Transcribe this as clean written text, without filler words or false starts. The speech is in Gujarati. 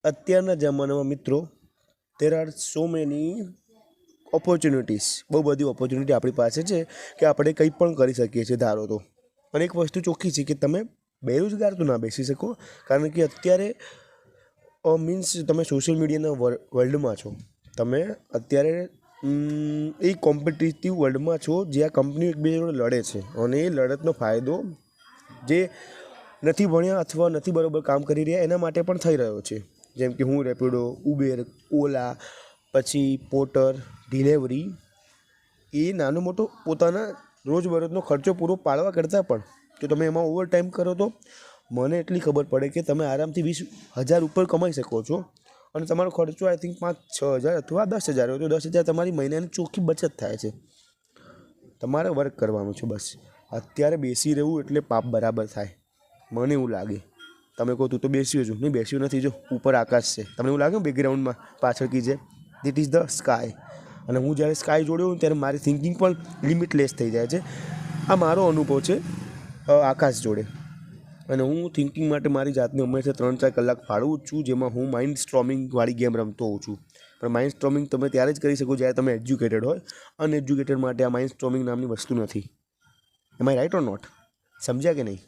અત્યારના જમાનામાં મિત્રો there are so many opportunities, બહુ બધી ઓપોર્ચ્યુનિટી આપણી પાસે છે કે આપણે કંઈ પણ કરી શકીએ છીએ ધારો તો. અને એક વસ્તુ ચોખ્ખી છે કે તમે બેરોજગાર તો ના બેસી શકો, કારણ કે અત્યારે મીન્સ તમે સોશિયલ મીડિયાના વર્લ્ડમાં છો. તમે અત્યારે એ કોમ્પિટિટિવ વર્લ્ડમાં છો જ્યાં કંપનીઓ એકબીજા જોડે લડે છે, અને એ લડતનો ફાયદો જે નથી ભણ્યા અથવા નથી બરાબર કામ કરી રહ્યા એના માટે પણ થઈ રહ્યો છે. જેમ કે હું રેપિડો, ઉબેર, ઓલા, પછી પોર્ટર, ડિલેવરી, એ નાનો મોટો પોતાના રોજબરોજનો ખર્ચો પૂરો પાડવા કરતાં પણ જો તમે એમાં ઓવર ટાઈમ કરો તો મને એટલી ખબર પડે કે તમે આરામથી 20,000 ઉપર કમાઈ શકો છો. અને તમારો ખર્ચો આઈ થિંક 5-6 હજાર અથવા 10,000 હોય તો 10,000 તમારી મહિનાની ચોખ્ખી બચત થાય છે. તમારે વર્ક કરવાનું છે બસ. અત્યારે બેસી રહેવું એટલે પાપ બરાબર થાય, મને એવું લાગે. તમે કહો તું તો બેસ્યો છું, નહીં બેસ્યો નથી. જો ઉપર આકાશ છે, તમને એવું લાગે બેકગ્રાઉન્ડમાં પાછળ કી છે, ધીટ ઇઝ ધ સ્કાય. અને હું જ્યારે સ્કાય જોડ્યો હોઉં ત્યારે મારી થિંકિંગ પણ લિમિટલેસ થઈ જાય છે. આ મારો અનુભવ છે આકાશ જોડે. અને હું થિંકિંગ માટે મારી જાતને હંમેશા 3-4 કલાક ફાળવું જ છું, જેમાં હું માઇન્ડ સ્ટ્રોમિંગવાળી ગેમ રમતો હોઉં છું. પણ માઇન્ડ સ્ટ્રોમિંગ તમે ત્યારે જ કરી શકો જ્યારે તમે એજ્યુકેટેડ હોય. અનએજ્યુકેટેડ માટે આ માઇન્ડ સ્ટ્રોમિંગ નામની વસ્તુ નથી. એમ આઈ રાઇટ ઓર નોટ? સમજ્યા કે નહીં?